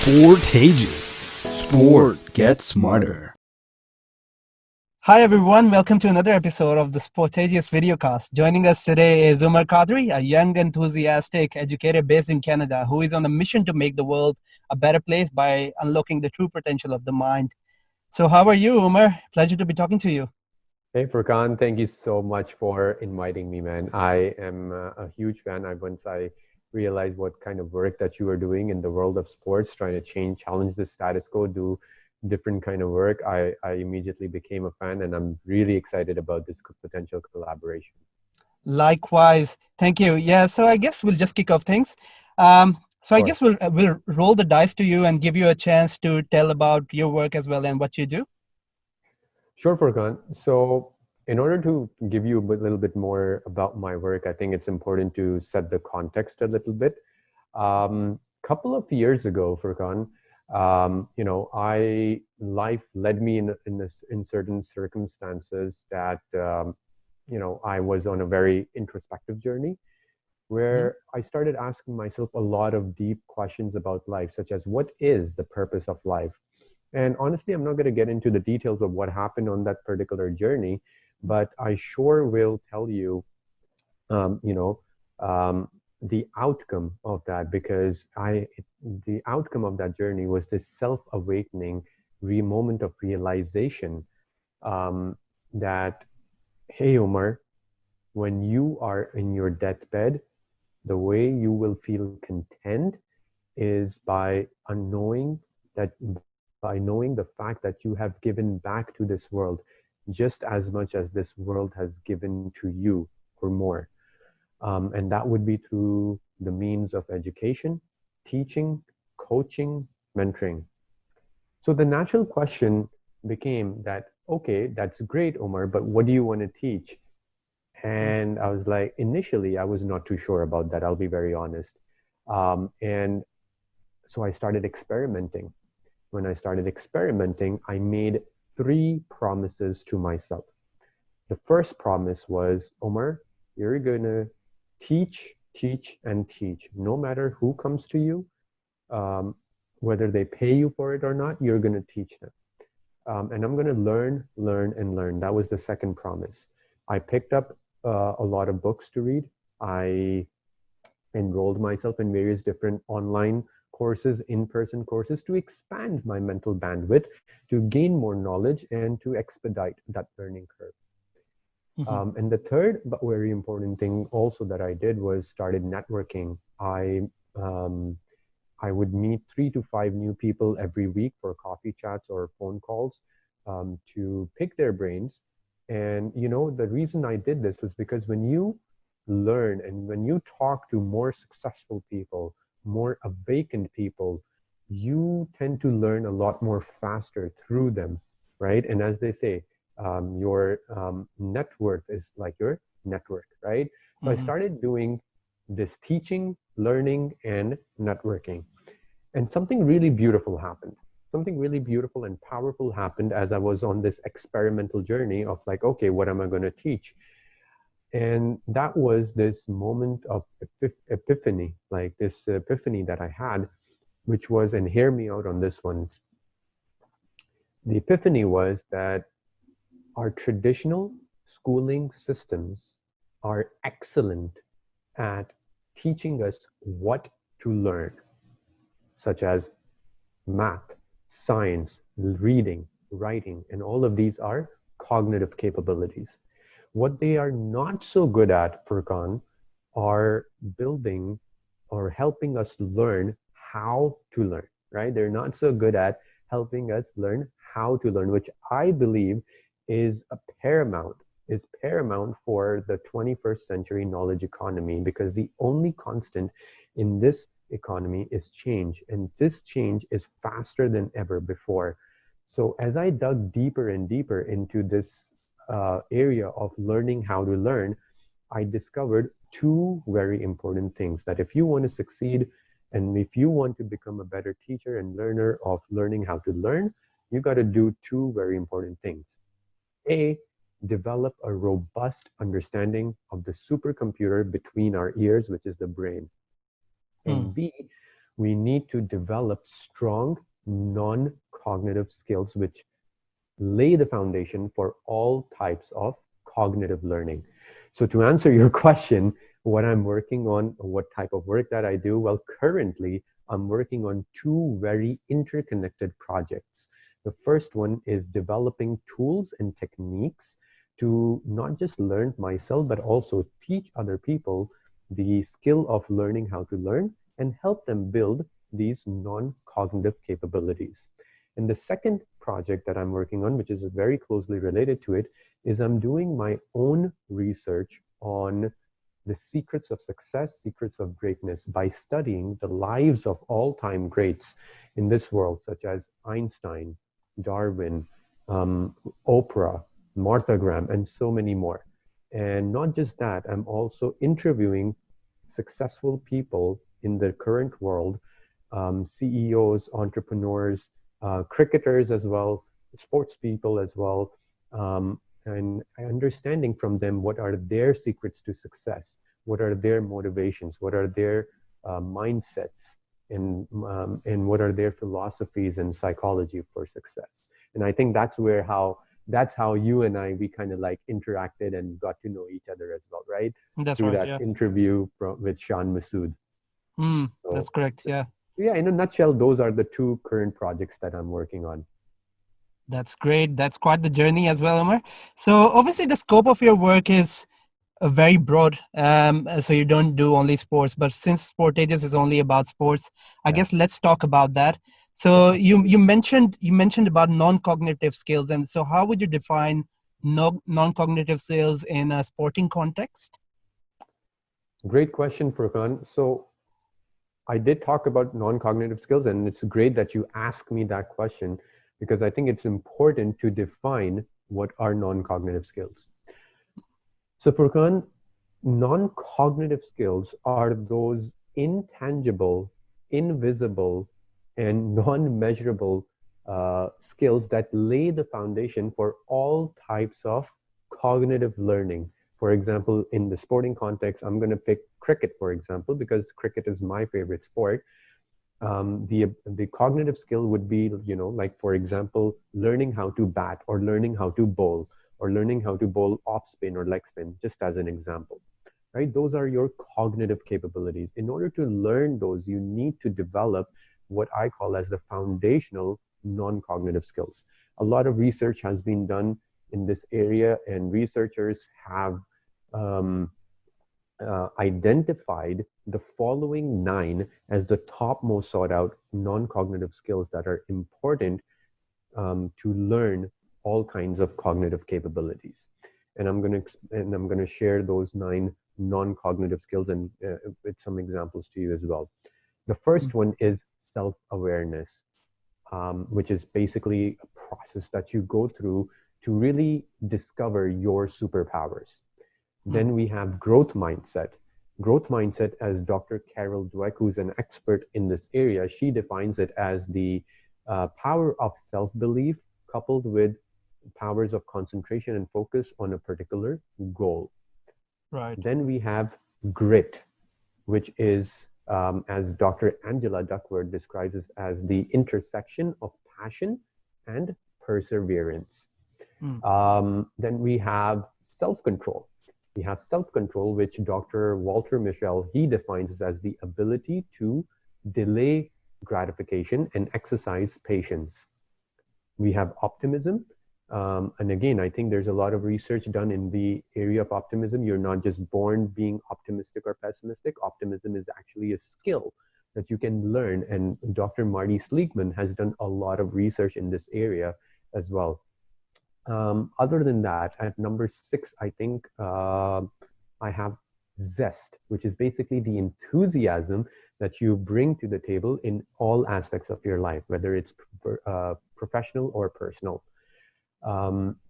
Sportageous. Sport gets smarter. Hi everyone, welcome to another episode of the Sportageous Videocast. Joining us today is Omer Qadri, a young, enthusiastic educator based in Canada who is on a mission to make the world a better place by unlocking the true potential of the mind. So how are you, Omer? Pleasure to be talking to you. Hey Furqan, thank you so much for inviting me, man. I am a huge fan. Once I realized what kind of work that you are doing in the world of sports, trying to challenge the status quo, do different kind of work, I immediately became a fan, and I'm really excited about this potential collaboration. Likewise. Thank you. Yeah, so I guess we'll just kick off things. So I Sure. guess we'll roll the dice to you and give you a chance to tell about your work as well and what you do. Sure, Furqan. So, in order to give you a little bit more about my work, I think it's important to set the context a little bit. Couple of years ago, Furqan, life led me in certain circumstances that I was on a very introspective journey Mhm. where I started asking myself a lot of deep questions about life, such as what is the purpose of life? And honestly, I'm not going to get into the details of what happened on that particular journey, but I sure will tell you, um, you know, um, the outcome of that, because the outcome of that journey was this self-awakening moment of realization, um, that, hey, Omar, when you are in your deathbed, the way you will feel content is by unknowing that by knowing the fact that you have given back to this world just as much as this world has given to you or more. And that would be through the means of education, teaching, coaching, mentoring. So the natural question became that, okay, that's great, Omar, but what do you want to teach? And I was like, initially, I was not too sure about that. I'll be very honest. And so I started experimenting. When I started experimenting, I made three promises to myself. The first promise was, Omar, you're going to teach, teach, and teach. No matter who comes to you, um, whether they pay you for it or not, you're going to teach them. And I'm going to learn, learn, and learn. That was the second promise. I picked up a lot of books to read. I enrolled myself in various different online courses, in-person courses, to expand my mental bandwidth, to gain more knowledge, and to expedite that learning curve. Mhm. And the third but very important thing also that I did was started networking. Um, I would meet 3 to 5 new people every week for coffee chats or phone calls, to pick their brains. And the reason I did this was because when you learn and when you talk to more successful people, more awakened people, you tend to learn a lot more faster through them, right? And as they say, your net worth is like your network, right? So I Mhm. started doing this teaching, learning, and networking. And something really beautiful happened. Something really beautiful and powerful happened as I was on this experimental journey of like, okay, what am I going to teach? And that was this moment of epiphany, like this epiphany that I had, which was, and hear me out on this one. The epiphany was that our traditional schooling systems are excellent at teaching us what to learn, such as math, science, reading, writing, and all of these are cognitive capabilities. What they are not so good at, Furqan, are building or helping us learn how to learn, right? They're not so good at helping us learn how to learn, which I believe is a paramount, is paramount for the 21st century knowledge economy, because the only constant in this economy is change, and this change is faster than ever before. So as I dug deeper and deeper into this area of learning how to learn, I discovered two very important things, that if you want to succeed and if you want to become a better teacher and learner of learning how to learn, you got to do two very important things. A, develop a robust understanding of the supercomputer between our ears, which is the brain. And Mm. B, we need to develop strong non-cognitive skills which lay the foundation for all types of cognitive learning. So to answer your question, what I'm working on, what type of work that I do, well, currently I'm working on two very interconnected projects. The first one is developing tools and techniques to not just learn myself, but also teach other people the skill of learning how to learn and help them build these non-cognitive capabilities. And the second project that I'm working on, which is very closely related to it, is I'm doing my own research on the secrets of success, secrets of greatness by studying the lives of all-time greats in this world, such as Einstein, Darwin, um, Oprah, Martha Graham, and so many more. And not just that, I'm also interviewing successful people in the current world, CEOs, entrepreneurs, cricketers as well, sports people as well, and understanding from them what are their secrets to success, what are their motivations, what are their mindsets, and what are their philosophies and psychology for success. And I think that's how you and I we kind of like interacted and got to know each other as well, right? That's Through right. that Yeah. interview with Sean Masood. That's So correct. Yeah. yeah, in a nutshell, those are the two current projects that I'm working on. That's great. That's quite the journey as well, Omer. So obviously the scope of your work is very broad. So you don't do only sports, but since Sportageous is only about sports, I Yeah. guess let's talk about that. So you mentioned about non-cognitive skills, and so how would you define non-cognitive skills in a sporting context? Great question, Furqan. So I did talk about non-cognitive skills, and it's great that you ask me that question because I think it's important to define what are non-cognitive skills. So, Furqan, non-cognitive skills are those intangible, invisible, and non-measurable skills that lay the foundation for all types of cognitive learning. For example, in the sporting context, I'm going to pick cricket, for example, because cricket is my favorite sport. The cognitive skill would be, like for example, learning how to bat or learning how to bowl or learning how to bowl off spin or leg spin, just as an example, right? Those are your cognitive capabilities. In order to learn those, you need to develop what I call as the foundational non-cognitive skills. A lot of research has been done in this area, and researchers have um, identified the following 9 as the top most sought out non-cognitive skills that are important to learn all kinds of cognitive capabilities. And I'm going to share those 9 non-cognitive skills and with some examples to you as well. The first one is self-awareness, which is basically a process that you go through to really discover your superpowers. Then we have growth mindset. Growth mindset, as Dr. Carol Dweck, who's an expert in this area, she defines it as the power of self-belief coupled with powers of concentration and focus on a particular goal. Right. Then we have grit, which is, as Dr. Angela Duckworth describes it, as the intersection of passion and perseverance. Then we have self-control. We have self-control, which Dr. Walter Mischel, he defines as the ability to delay gratification and exercise patience. We have optimism. And again, I think there's a lot of research done in the area of optimism. You're not just born being optimistic or pessimistic. Optimism is actually a skill that you can learn. And Dr. Marty Sleegman has done a lot of research in this area as well. Other than that, at number 6, I think I have zest, which is basically the enthusiasm that you bring to the table in all aspects of your life, whether it's professional or personal.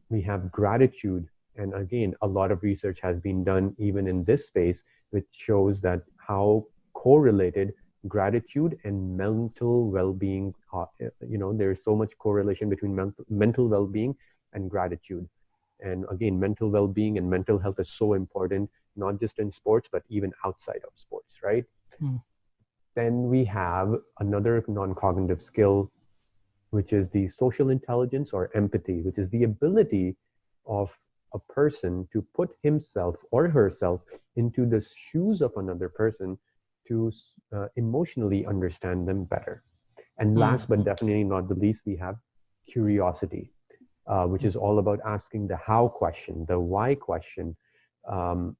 We have gratitude. And again, a lot of research has been done even in this space, which shows that how correlated gratitude and mental well-being are. There's so much correlation between mental well-being and gratitude. And again, mental well-being and mental health is so important, not just in sports, but even outside of sports, right? Then we have another non-cognitive skill, which is the social intelligence or empathy, which is the ability of a person to put himself or herself into the shoes of another person to emotionally understand them better. And Hmm. last but definitely not the least, we have curiosity, which is all about asking the how question, the why question,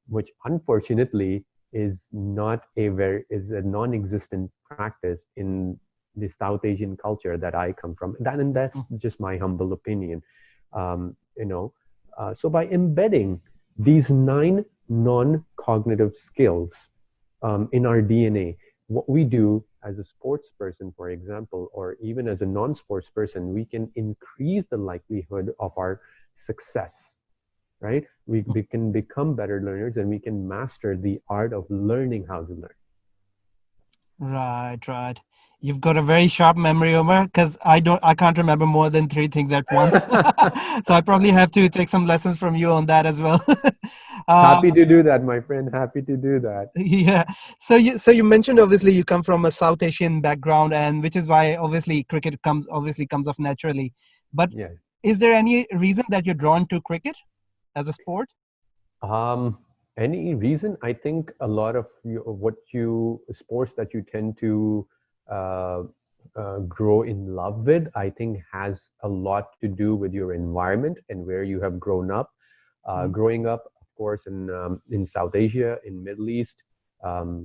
which unfortunately is a non-existent practice in the South Asian culture that I come from. And that's just my humble opinion. You know, so by embedding these 9 non-cognitive skills in our DNA, what we do as a sports person, for example, or even as a non-sports person, we can increase the likelihood of our success, right? We can become better learners and we can master the art of learning how to learn. Right, right. You've got a very sharp memory, Omer, because I can't remember more than three things at once. So I probably have to take some lessons from you on that as well. uh, Happy to do that, my friend. Happy to do that. yeah. So you mentioned obviously you come from a South Asian background, and which is why obviously cricket comes off naturally. But Yeah. is there any reason that you're drawn to cricket as a sport? Um, any reason? I think a lot of what you sports that you tend to uh, grow in love with, I think, has a lot to do with your environment and where you have grown up. Growing up, of course, in South Asia, in Middle East,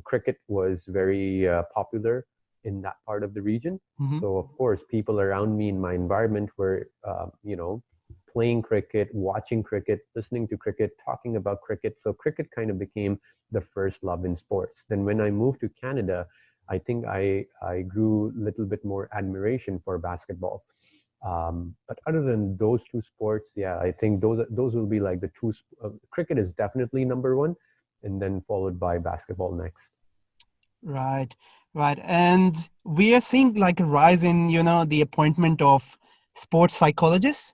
cricket was very popular in that part of the region. Mm-hmm. So, of course, people around me in my environment were, playing cricket, watching cricket, listening to cricket, talking about cricket. So cricket kind of became the first love in sports. Then when I moved to Canada, I think I grew a little bit more admiration for basketball. But other than those two sports, yeah, I think those will be like the two. Cricket is definitely number one, and then followed by basketball next. Right, right. And we are seeing like a rise in, the appointment of sports psychologists.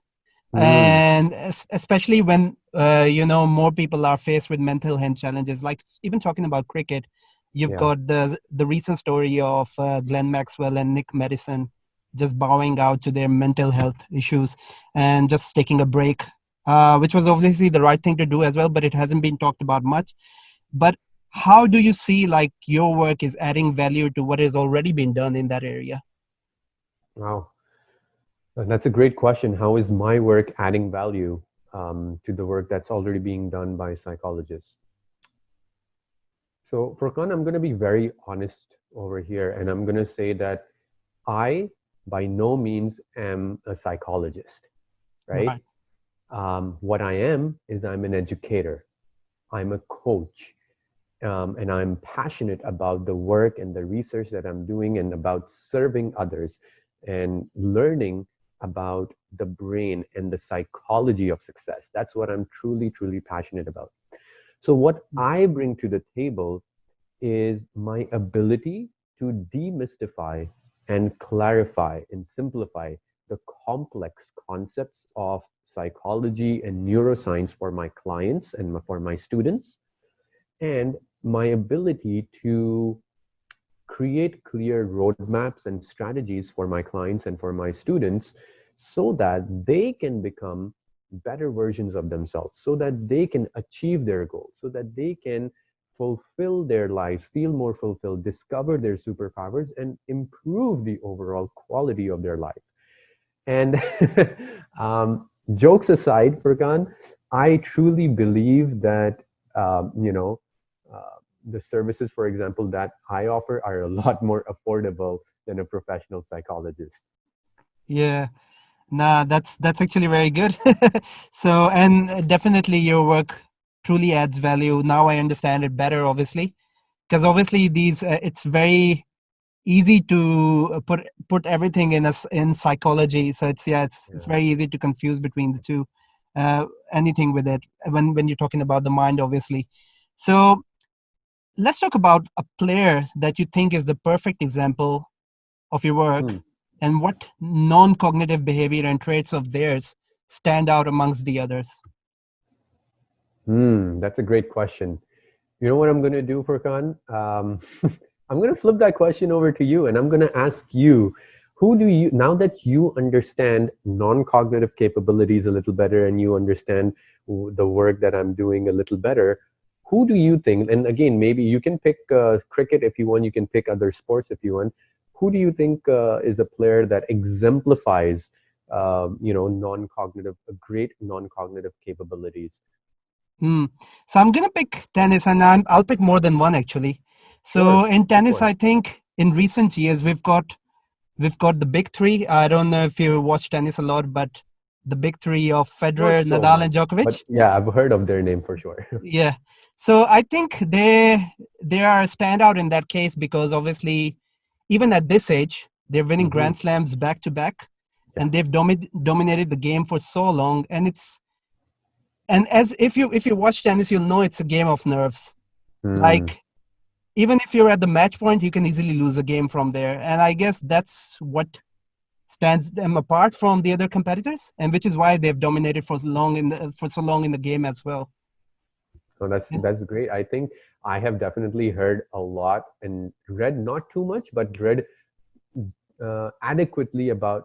Mm, And especially when, more people are faced with mental health challenges, like even talking about cricket, you've yeah. got the recent story of Glenn Maxwell and Nick Madison just bowing out to their mental health issues and just taking a break, which was obviously the right thing to do as well, but it hasn't been talked about much. But how do you see like your work is adding value to what has already been done in that area? Wow. That's a great question. How is my work adding value to the work that's already being done by psychologists? So, Furqan, I'm going to be very honest over here, and I'm going to say that I, by no means, am a psychologist, right? Right. What I am is I'm an educator, I'm a coach, and I'm passionate about the work and the research that I'm doing and about serving others and learning about the brain and the psychology of success. That's what I'm truly, truly passionate about. So, what I bring to the table is my ability to demystify and clarify and simplify the complex concepts of psychology and neuroscience for my clients and for my students, and my ability to create clear roadmaps and strategies for my clients and for my students so that they can become better versions of themselves, so that they can achieve their goals, so that they can fulfill their lives, feel more fulfilled, discover their superpowers, and improve the overall quality of their life. And jokes aside, Furkan, I truly believe that the services, for example, that I offer are a lot more affordable than a professional psychologist. Yeah. Nah, that's actually very good. So, and definitely your work truly adds value. Now I understand it better, obviously, because obviously these it's very easy to put everything in psychology. So it's Yeah. very easy to confuse between the two. Anything with it when you're talking about the mind, obviously. So let's talk about a player that you think is the perfect example of your work, Hmm. and what non-cognitive behavior and traits of theirs stand out amongst the others. That's a great question. You know what I'm going to do, Furkan? I'm going to flip that question over to you, and I'm going to ask you, who do you, now that you understand non-cognitive capabilities a little better and you understand the work that I'm doing a little better, who do you think, and again, maybe you can pick cricket if you want, you can pick other sports if you want, who do you think is a player that exemplifies, non-cognitive, great non-cognitive capabilities? Hmm. So I'm gonna pick tennis, and I'll pick more than one actually. So Sure, in pick tennis, one. I think in recent years we've got the big three. I don't know if you watch tennis a lot, but the big three of Not Federer, so Nadal, much, and but Djokovic. yeah, I've heard of their name for sure. Yeah. So I think they are a standout in that case because obviously, even at this age, they're winning Hmm. Grand Slams back to back, Yeah. and they've dominated the game for so long. And as if you watch tennis, you'll know it's a game of nerves. Hmm. Like even if you're at the match point, you can easily lose a game from there. And I guess that's what stands them apart from the other competitors, and which is why they've dominated for so long in the game as well. So that's great. I think I have definitely heard a lot and read not too much, but read adequately about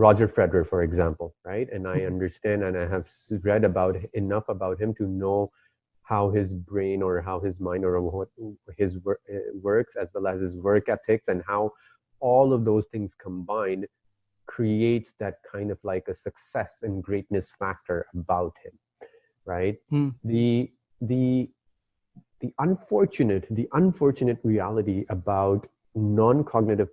Roger Federer, for example, right? And I understand and I have read about enough about him to know how his brain or how his mind or what his works, as well as his work ethics, and how all of those things combined creates that kind of like a success and greatness factor about him, right? Hmm. The the the unfortunate reality about non-cognitive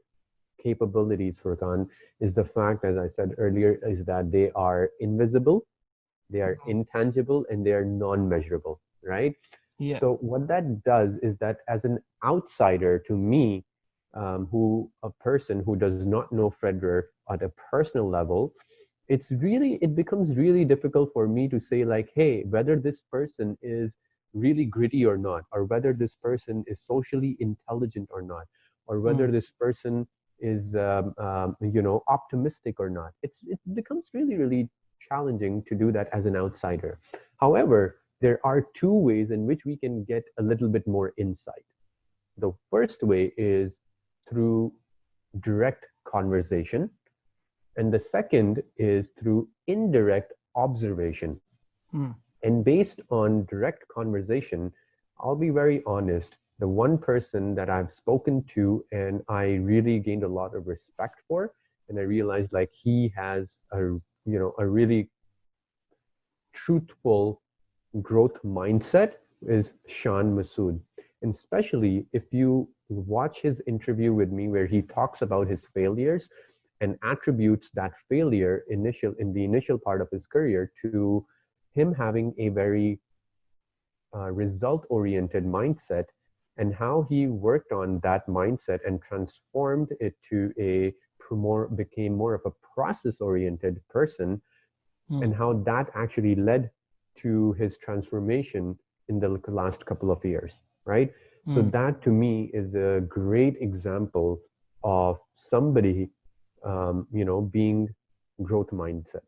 capabilities, Furqan, is the fact, as I said earlier, is that they are invisible, they are intangible, and they are non-measurable, right? Yeah. So what that does is that as an outsider to me, who a person who does not know Federer at a personal level, it becomes really difficult for me to say like, hey, whether this person is really gritty or not, or whether this person is socially intelligent or not, or Hmm. whether this person is optimistic or not. It becomes really challenging to do that as an outsider. However, there are two ways in which we can get a little bit more insight. The first way is through direct conversation, and the second is through indirect observation. Hmm. And based on direct conversation, I'll be very honest. The one person that I've spoken to and I really gained a lot of respect for, and I realized like he has a really truthful growth mindset, is Shan Masood. And especially if you watch his interview with me where he talks about his failures and attributes that failure in the initial part of his career to him having a very result oriented mindset, and how he worked on that mindset and transformed it to a became more of a process oriented person, Hmm. and how that actually led to his transformation in the last couple of years, right? So Hmm. that to me is a great example of somebody, being growth mindset,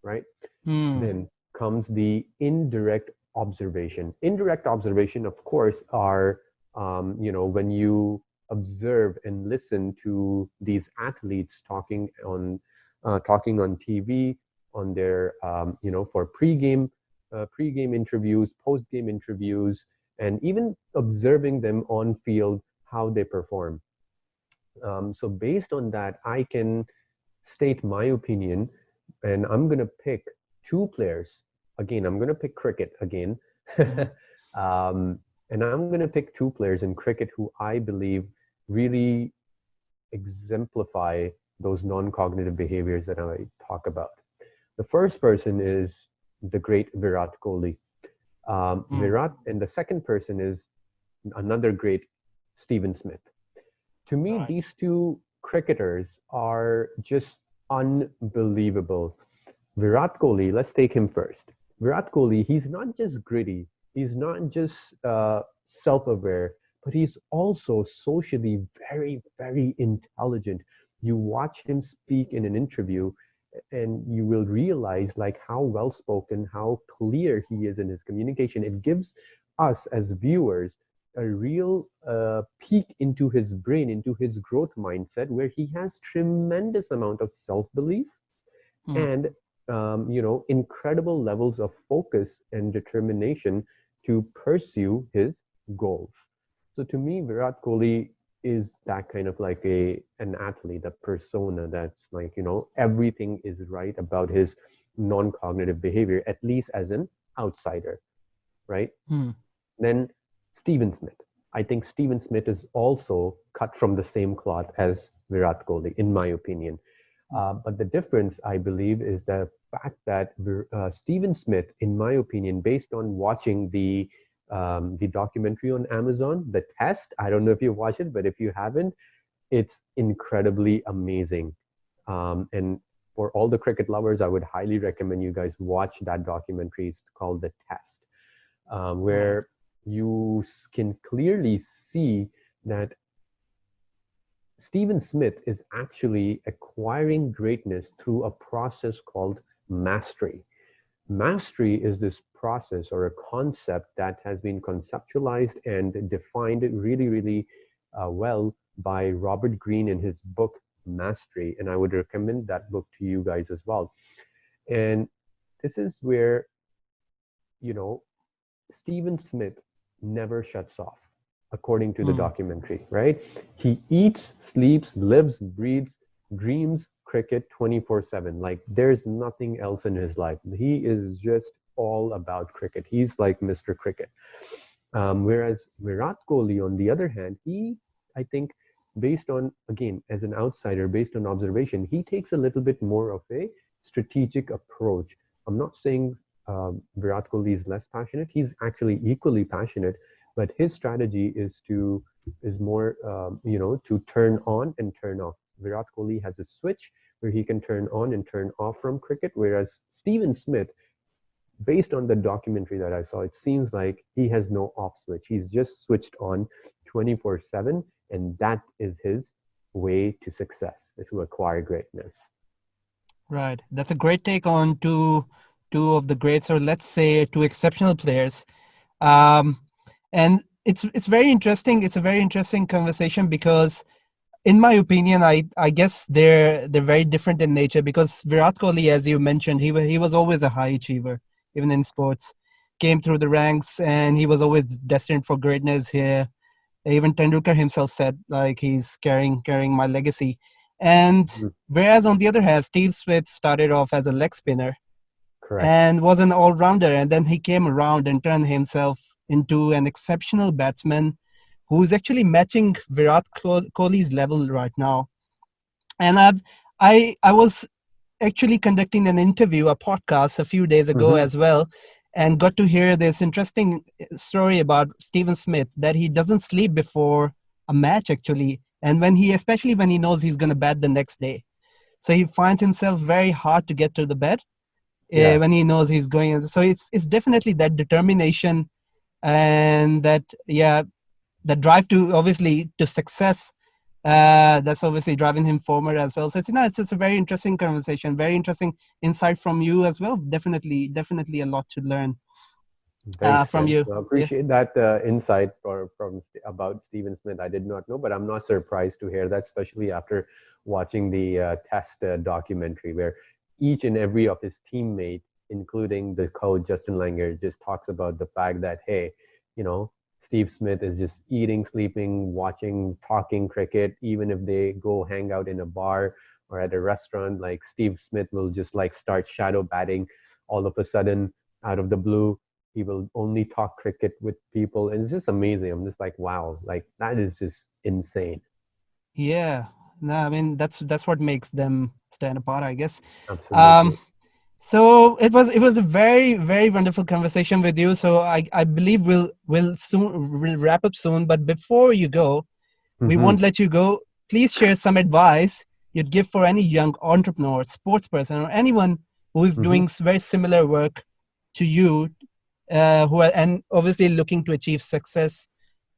right? Hmm. Then comes the indirect observation. Indirect observation, of course, are when you observe and listen to these athletes talking on TV, on their for pregame interviews, postgame interviews, and even observing them on field how they perform. So based on that, I can state my opinion, and I'm gonna pick two players. Again, I'm gonna pick cricket again, Hmm. and I'm gonna pick two players in cricket who I believe really exemplify those non-cognitive behaviors that I talk about. The first person is the great Virat Kohli. Hmm. Virat, and the second person is another great Stephen Smith. To me, Right. these two cricketers are just unbelievable. Virat Kohli, let's take him first. Virat Kohli, he's not just gritty, he's not just self aware, but he's also socially very intelligent. You watch him speak in an interview, and you will realize like how well spoken, how clear he is in his communication. It gives us as viewers a real peek into his brain, into his growth mindset, where he has tremendous amount of self-belief Hmm. and incredible levels of focus and determination to pursue his goals. So to me, Virat Kohli is that kind of like an athlete, a persona that's like, everything is right about his non-cognitive behavior, at least as an outsider, right? Hmm. Then Steven Smith. I think Steven Smith is also cut from the same cloth as Virat Kohli, in my opinion. But the difference, I believe, is the fact that Steven Smith, in my opinion, based on watching the documentary on Amazon, The Test. I don't know if you've watched it, but if you haven't, it's incredibly amazing. And for all the cricket lovers, I would highly recommend you guys watch that documentary. It's called The Test, Right. where you can clearly see that Stephen Smith is actually acquiring greatness through a process called mastery. Mastery is this process or a concept that has been conceptualized and defined really, really well by Robert Greene in his book Mastery. And I would recommend that book to you guys as well. And this is where, you know, Stephen Smith never shuts off, according to the Hmm. documentary, right? He eats, sleeps, lives, breathes, dreams cricket 24/7. Like there's nothing else in his life. He is just all about cricket. He's like Mr. Cricket. Whereas Virat Kohli, on the other hand, I think, based on, again, as an outsider, based on observation, he takes a little bit more of a strategic approach. I'm not saying Virat Kohli is less passionate. He's actually equally passionate, but his strategy is more, to turn on and turn off. Virat Kohli has a switch where he can turn on and turn off from cricket, whereas Steven Smith, based on the documentary that I saw, it seems like he has no off switch. He's just switched on 24/7, and that is his way to success, to acquire greatness. Right. That's a great take on two of the greats, or let's say two exceptional players. Um, and it's very interesting. It's a very interesting conversation because, in my opinion, I guess they're very different in nature. Because Virat Kohli, as you mentioned, he was always a high achiever, even in sports. Came through the ranks, and he was always destined for greatness here. Even Tendulkar himself said like he's carrying my legacy. And Mhm. whereas on the other hand, Steve Smith started off as a leg spinner Correct. and was an all-rounder, and then he came around and turned himself into an exceptional batsman who is actually matching Virat Kohli's level right now. And I was actually conducting an interview, a podcast a few days ago Hmm. as well, and got to hear this interesting story about Stephen Smith that he doesn't sleep before a match actually, and especially when he knows he's going to bat the next day. So he finds himself very hard to get to the bed Yeah, when he knows he's going. So it's definitely that determination and that, yeah, the drive to obviously to success, that's obviously driving him forward as well. So it's a very interesting conversation, very interesting insight from you as well. Definitely a lot to learn thanks, from man. you. I Yeah. appreciate that insight about Stephen Smith. I did not know, but I'm not surprised to hear that, especially after watching the Test documentary, where each and every of his teammates, including the coach Justin Langer, just talks about the fact that, hey, you know, Steve Smith is just eating, sleeping, watching, talking cricket. Even if they go hang out in a bar or at a restaurant, like Steve Smith will just like start shadow batting all of a sudden out of the blue. He will only talk cricket with people, and it's just amazing. I'm just like, wow, like that is just insane. Yeah. No, I mean that's what makes them stand apart, I guess. Um, Absolutely. so it was a very wonderful conversation with you. So I believe we'll wrap up soon. But before you go, we Hmm. won't let you go. Please share some advice you'd give for any young entrepreneur, sports person, or anyone who is Hmm. doing very similar work to you, and obviously looking to achieve success,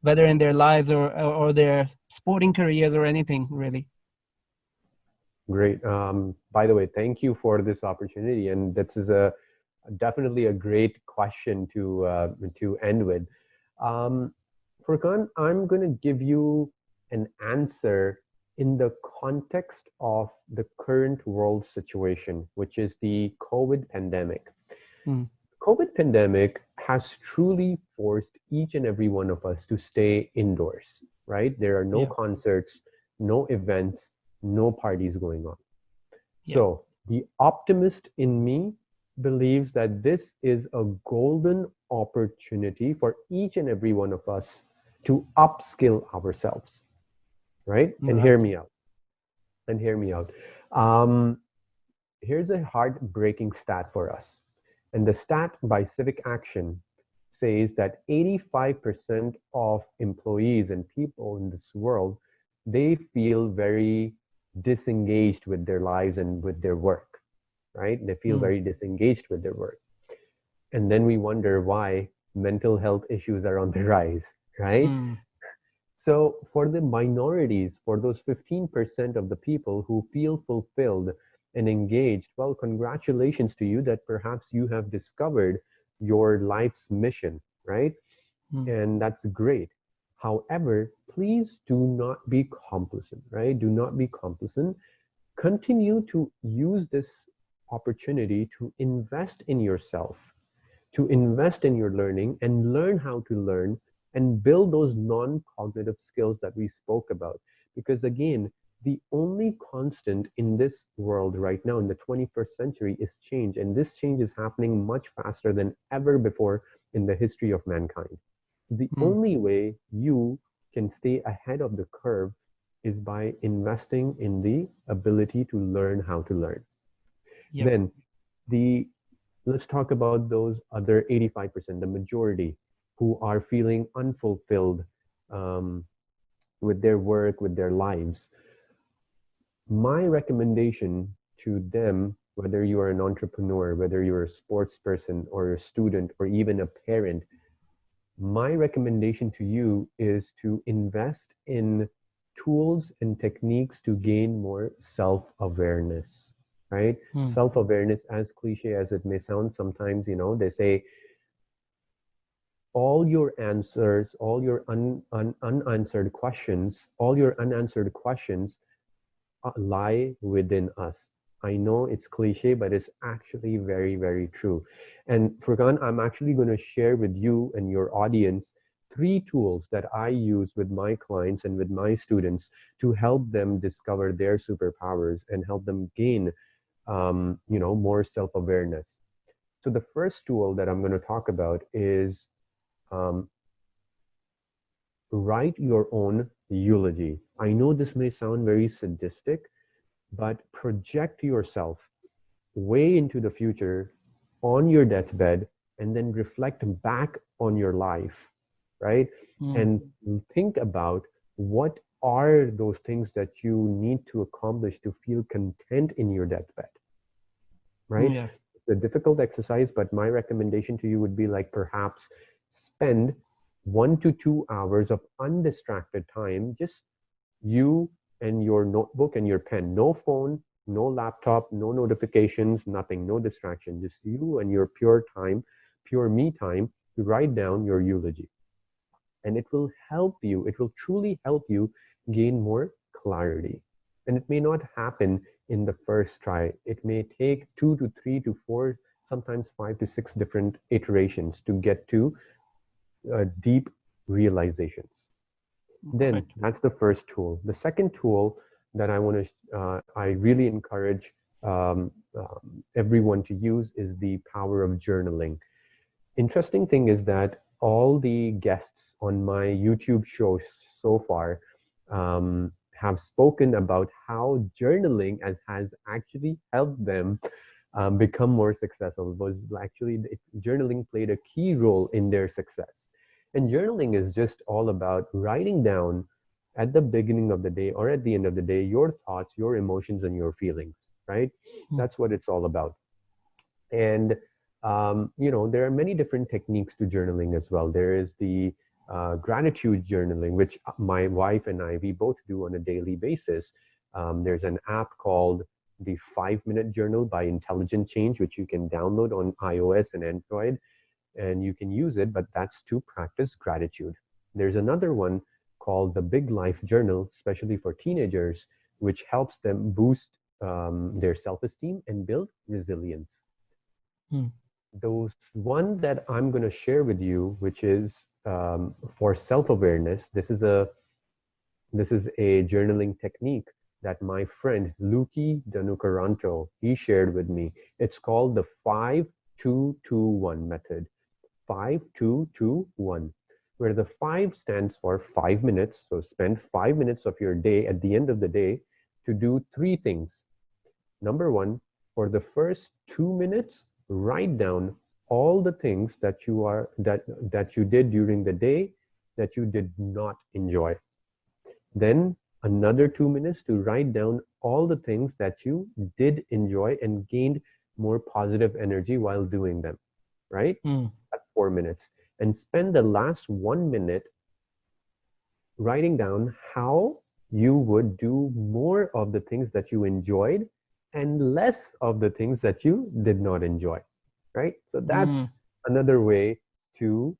whether in their lives or their sporting careers or anything really. Great. By the way, thank you for this opportunity, and this is a definitely a great question to end with. Um, Furqan, I'm going to give you an answer in the context of the current world situation, which is the COVID pandemic. Mm. COVID pandemic has truly forced each and every one of us to stay indoors, right? There are no Yeah. concerts, no events, no parties going on. Yeah. So the optimist in me believes that this is a golden opportunity for each and every one of us to upskill ourselves, right? And hear Right. me out. And hear me out. Um, Here's a heartbreaking stat for us. And the stat by Civic Action says that 85% of employees and people in this world, they feel very disengaged with their lives and with their work, right? They feel Mm. very disengaged with their work. And then we wonder why mental health issues are on the rise, right? Mm. So, for the minorities, for those 15% of the people who feel fulfilled and engaged, well, congratulations to you that perhaps you have discovered your life's mission, right? Mm. And that's great. However, please do not be complacent, right? Do not be complacent. Continue to use this opportunity to invest in yourself, to invest in your learning and learn how to learn and build those non-cognitive skills that we spoke about. Because again, the only constant in this world right now in the 21st century is change. And this change is happening much faster than ever before in the history of mankind. The Mm. only way you can stay ahead of the curve is by investing in the ability to learn how to learn. Yep. Then the let's talk about those other 85%, the majority who are feeling unfulfilled um, with their work, with their lives. My recommendation to them, whether you are an entrepreneur, whether you're a sports person or a student or even a parent, my recommendation to you is to invest in tools and techniques to gain more self awareness, right? Mm. Self awareness, as cliche as it may sound, sometimes, they say all your answers, all your unanswered questions, all your unanswered questions lie within us. I know it's cliche, but it's actually very, very true. And Furqan, I'm actually going to share with you and your audience three tools that I use with my clients and with my students to help them discover their superpowers and help them gain, more self-awareness. So the first tool that I'm going to talk about is um, write your own eulogy. I know this may sound very sadistic, but project yourself way into the future on your deathbed and then reflect back on your life, right? Mm. And think about what are those things that you need to accomplish to feel content in your deathbed, right? Yeah. It's a difficult exercise, but my recommendation to you would be like perhaps spend 1 to 2 hours of undistracted time, just you and your notebook and your pen. No phone, no laptop, no notifications, nothing, no distraction. Just you and your pure time, pure me time to write down your eulogy. And it will help you, it will truly help you gain more clarity. And it may not happen in the first try. It may take 2 to 3 to 4, sometimes 5 to 6 different iterations to get to deep realizations. Then Right. that's the first tool. The second tool that I really encourage everyone to use is the power of journaling. Interesting thing is that all the guests on my YouTube shows so far have spoken about how journaling has actually helped them become more successful. Was actually journaling played a key role in their success. And journaling is just all about writing down at the beginning of the day or at the end of the day your thoughts, your emotions, and your feelings, right? Mm. That's what it's all about. And there are many different techniques to journaling as well. There is the gratitude journaling, which my wife and I we both do on a daily basis. There's an app called the 5 Minute Journal by Intelligent Change, which you can download on iOS and Android, and you can use it. But that's to practice gratitude. There's another one called the Big Life Journal, especially for teenagers, which helps them boost their self-esteem and build resilience. Hmm. Those one that I'm going to share with you, which is for self-awareness. This is a journaling technique that my friend Luki Danukaranto he shared with me. It's called the 5221 method. 5221, where the 5 stands for 5 minutes. So spend 5 minutes of your day at the end of the day to do three things. Number one, for the first 2 minutes, write down all the things that you did during the day that you did not enjoy. Then another 2 minutes to write down all the things that you did enjoy and gained more positive energy while doing them, right? Hmm. That's 4 minutes. And spend the last 1 minute writing down how you would do more of the things that you enjoyed and less of the things that you did not enjoy, right? So Hmm. that's another way to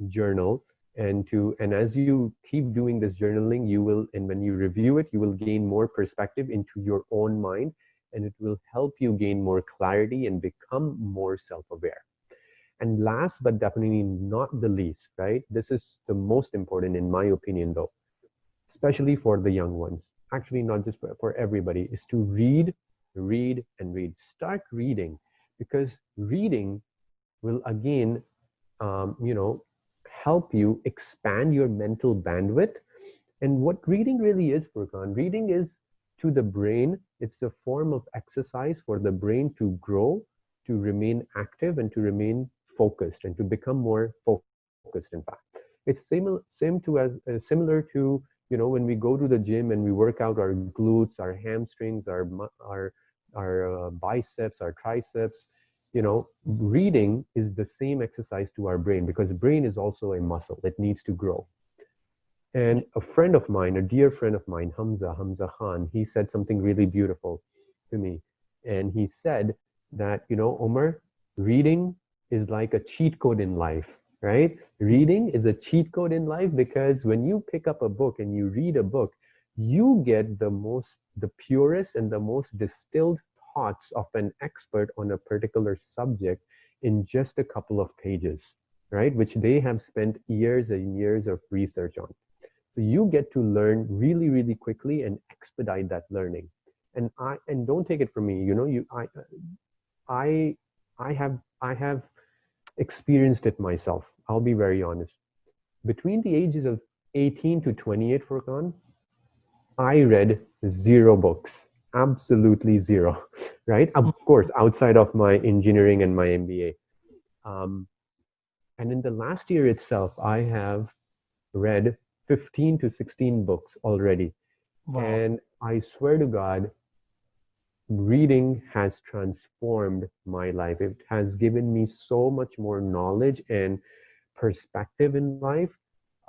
journal and as you keep doing this journaling, you will, and when you review it, you will gain more perspective into your own mind, and it will help you gain more clarity and become more self-aware. And last but definitely not the least, right? This is the most important in my opinion, though, especially for the young ones. Actually, not just for everybody, is to read, read, and read. Start reading because reading will again, you know, help you expand your mental bandwidth. And what reading really is, Furqan, reading is to the brain, it's a form of exercise for the brain to grow, to remain active, and to remain focused, and to become more focused, in fact. It's similar to, when we go to the gym and we work out our glutes, our hamstrings, our biceps, our triceps. Reading is the same exercise to our brain because brain is also a muscle. It needs to grow. And a friend of mine, a dear friend of mine, Hamza Khan, he said something really beautiful to me. And he said that, Omar, reading is like a cheat code in life, right? Reading is a cheat code in life because when you pick up a book and you read a book, you get the purest and the most distilled thoughts of an expert on a particular subject in just a couple of pages, right? Which they have spent years and years of research on. So you get to learn really, really quickly and expedite that learning. And don't take it from me. I I have experienced it myself. I'll be very honest. Between the ages of 18 to 28, Furqan, I read zero books. Absolutely zero. Right? Of course, outside of my engineering and my MBA. Um, and in the last year itself, I have read 15 to 16 books already. Wow. And I swear to God, reading has transformed my life. It has given me so much more knowledge and perspective in life.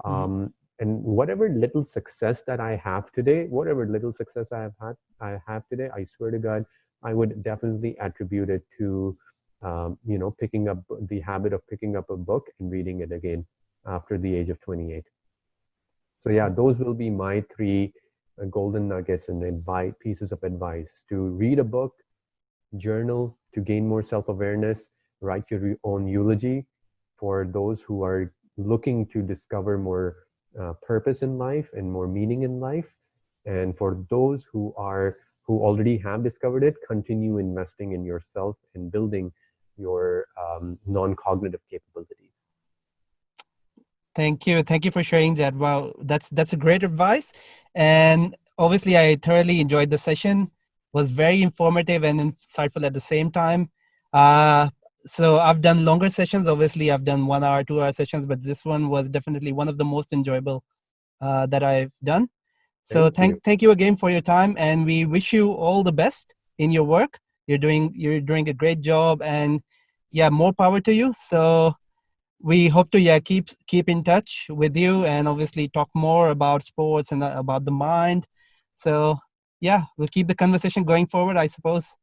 Hmm. And whatever little success that I have today, whatever little success I have today, I swear to God, I would definitely attribute it to, picking up the habit of picking up a book and reading it again after the age of 28. So yeah, those will be my three golden nuggets and pieces of advice: to read a book, journal to gain more self-awareness, write your own eulogy for those who are looking to discover more purpose in life and more meaning in life, and for those who already have discovered it, continue investing in yourself and building your non-cognitive capabilities. Thank you. Thank you for sharing that. Wow, that's a great advice. And obviously I thoroughly enjoyed the session. Was very informative and insightful at the same time. Uh so I've done longer sessions. Obviously I've done 1 hour, 2 hour sessions, but this one was definitely one of the most enjoyable that I've done. So Thank you. thank you again for your time, and we wish you all the best in your work. You're doing a great job, and yeah, more power to you. So we hope to keep in touch with you and obviously talk more about sports and about the mind. So yeah, we'll keep the conversation going forward, I suppose.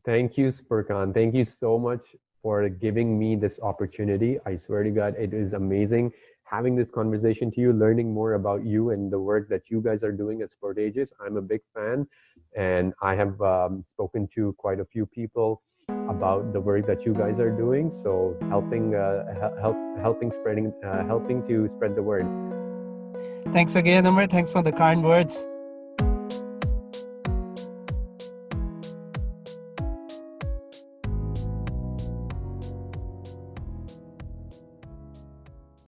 Thank you, Spurkan. Thank you so much for giving me this opportunity. I swear to God, it is amazing having this conversation to you, learning more about you and the work that you guys are doing at Sportageous. I'm a big fan, and I have spoken to quite a few people about the work that you guys are doing. So helping to spread the word. Thanks again, Omer. Thanks for the kind words.